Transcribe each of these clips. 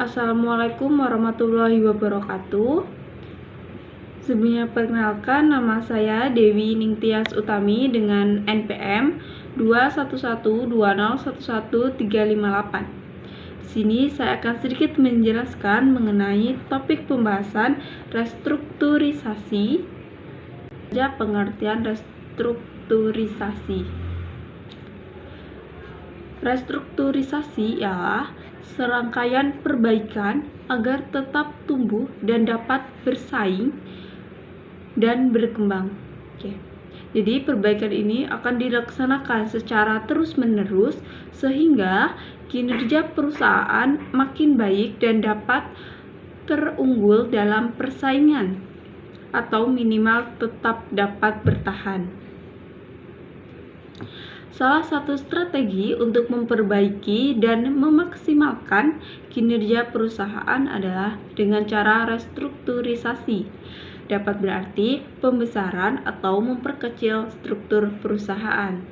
Assalamualaikum warahmatullahi wabarakatuh. Sebelumnya perkenalkan, nama saya Dewi Ningtyas Utami dengan NPM 2112011358. Di sini saya akan sedikit menjelaskan mengenai topik pembahasan restrukturisasi. Pengertian restrukturisasi. Restrukturisasi ialah serangkaian perbaikan agar tetap tumbuh dan dapat bersaing dan berkembang. Jadi perbaikan ini akan dilaksanakan secara terus-menerus sehingga kinerja perusahaan makin baik dan dapat terunggul dalam persaingan atau minimal tetap dapat bertahan. Salah satu strategi untuk memperbaiki dan memaksimalkan kinerja perusahaan adalah dengan cara restrukturisasi. Dapat berarti pembesaran atau memperkecil struktur perusahaan.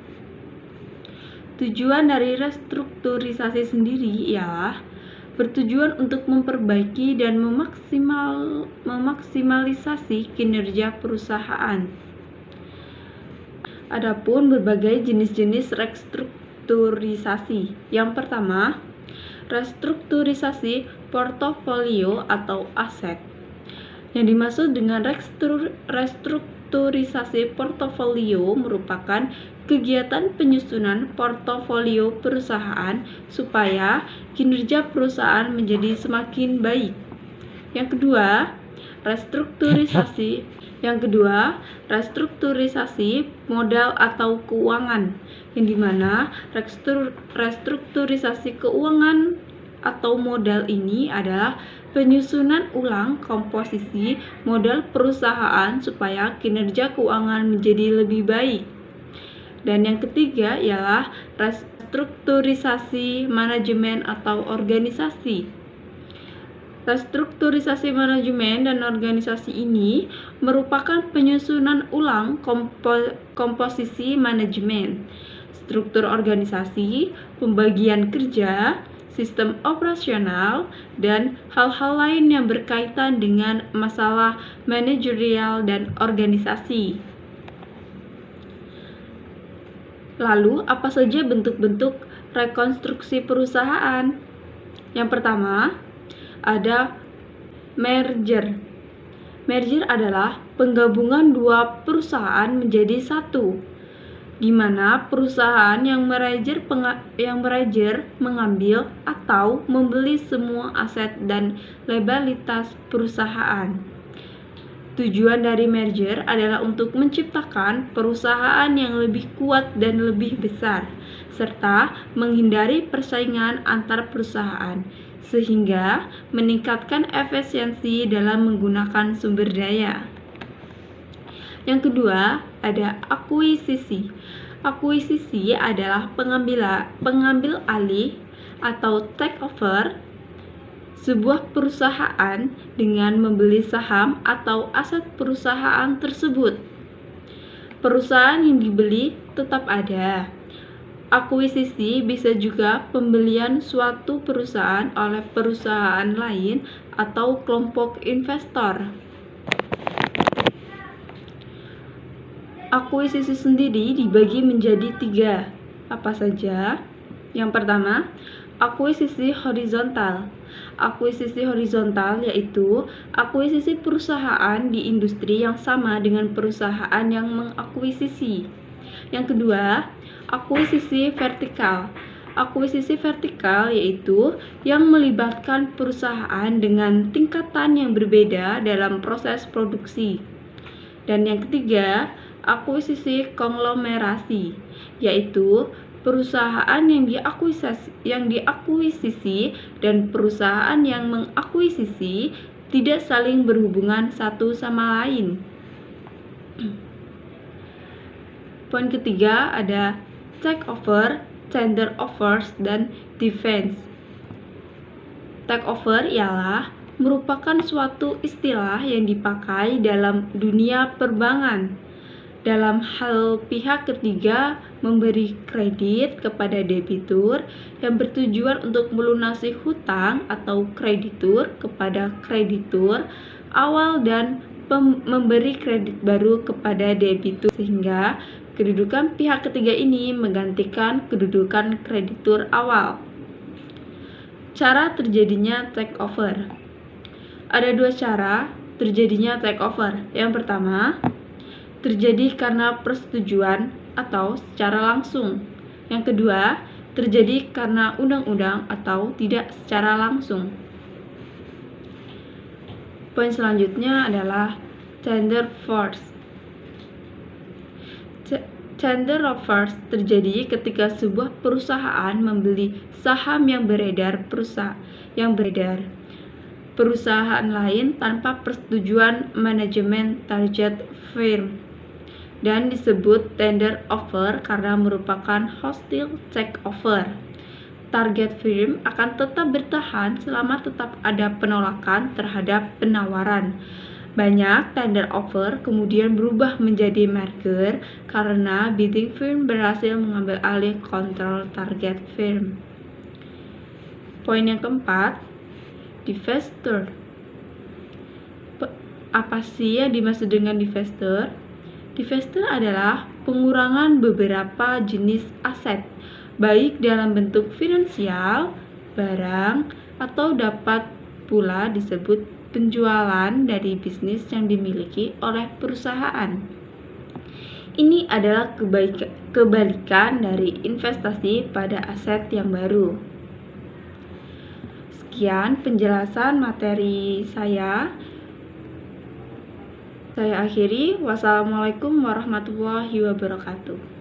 Tujuan dari restrukturisasi sendiri ialah bertujuan untuk memperbaiki dan memaksimalisasi kinerja perusahaan. Adapun berbagai jenis-jenis restrukturisasi. Yang pertama, restrukturisasi portofolio atau aset. Yang dimaksud dengan restrukturisasi portofolio merupakan kegiatan penyusunan portofolio perusahaan supaya kinerja perusahaan menjadi semakin baik. Yang kedua, restrukturisasi modal atau keuangan, yang dimana restrukturisasi keuangan atau modal ini adalah penyusunan ulang komposisi modal perusahaan supaya kinerja keuangan menjadi lebih baik. Dan yang ketiga ialah restrukturisasi manajemen atau organisasi. Restrukturisasi manajemen dan organisasi ini merupakan penyusunan ulang komposisi manajemen, struktur organisasi, pembagian kerja, sistem operasional, dan hal-hal lain yang berkaitan dengan masalah manajerial dan organisasi. Lalu, apa saja bentuk-bentuk rekonstruksi perusahaan? Yang pertama, ada merger. Merger adalah penggabungan dua perusahaan menjadi satu, di mana perusahaan yang merger mengambil atau membeli semua aset dan liabilitas perusahaan. Tujuan dari merger adalah untuk menciptakan perusahaan yang lebih kuat dan lebih besar, serta menghindari persaingan antar perusahaan, sehingga meningkatkan efisiensi dalam menggunakan sumber daya. Yang kedua, ada akuisisi. Akuisisi adalah pengambil alih atau takeover sebuah perusahaan dengan membeli saham atau aset perusahaan tersebut. Perusahaan yang dibeli tetap ada. Akuisisi bisa juga pembelian suatu perusahaan oleh perusahaan lain atau kelompok investor. Akuisisi sendiri dibagi menjadi 3. Apa saja? Yang pertama, akuisisi horizontal. Akuisisi horizontal yaitu akuisisi perusahaan di industri yang sama dengan perusahaan yang mengakuisisi. Yang kedua, akuisisi vertikal. Akuisisi vertikal yaitu yang melibatkan perusahaan dengan tingkatan yang berbeda dalam proses produksi. Dan yang ketiga, akuisisi konglomerasi, yaitu perusahaan yang diakuisisi dan perusahaan yang mengakuisisi tidak saling berhubungan satu sama lain. Poin ketiga ada takeover, tender offers, dan defense. Takeover ialah merupakan suatu istilah yang dipakai dalam dunia perbankan. Dalam hal pihak ketiga memberi kredit kepada debitur yang bertujuan untuk melunasi hutang atau kreditur kepada kreditur awal dan memberi kredit baru kepada debitur, sehingga kedudukan pihak ketiga ini menggantikan kedudukan kreditur awal. Cara terjadinya takeover. Ada dua cara terjadinya takeover. Yang pertama, terjadi karena persetujuan atau secara langsung. Yang kedua, terjadi karena undang-undang atau tidak secara langsung. Poin selanjutnya adalah tender force. Tender offers terjadi ketika sebuah perusahaan membeli saham yang beredar perusahaan lain tanpa persetujuan manajemen target firm, dan disebut tender offer karena merupakan hostile takeover. Target firm akan tetap bertahan selama tetap ada penolakan terhadap penawaran. Banyak tender offer kemudian berubah menjadi merger karena bidding firm berhasil mengambil alih kontrol target firm. Poin yang keempat, divestiture. Apa sih yang dimaksud dengan divestiture? Divestiture adalah pengurangan beberapa jenis aset, baik dalam bentuk finansial, barang, atau dapat pula disebut penjualan dari bisnis yang dimiliki oleh perusahaan. Ini adalah kebalikan dari investasi pada aset yang baru. Sekian penjelasan materi saya. Saya akhiri. Wassalamualaikum warahmatullahi wabarakatuh.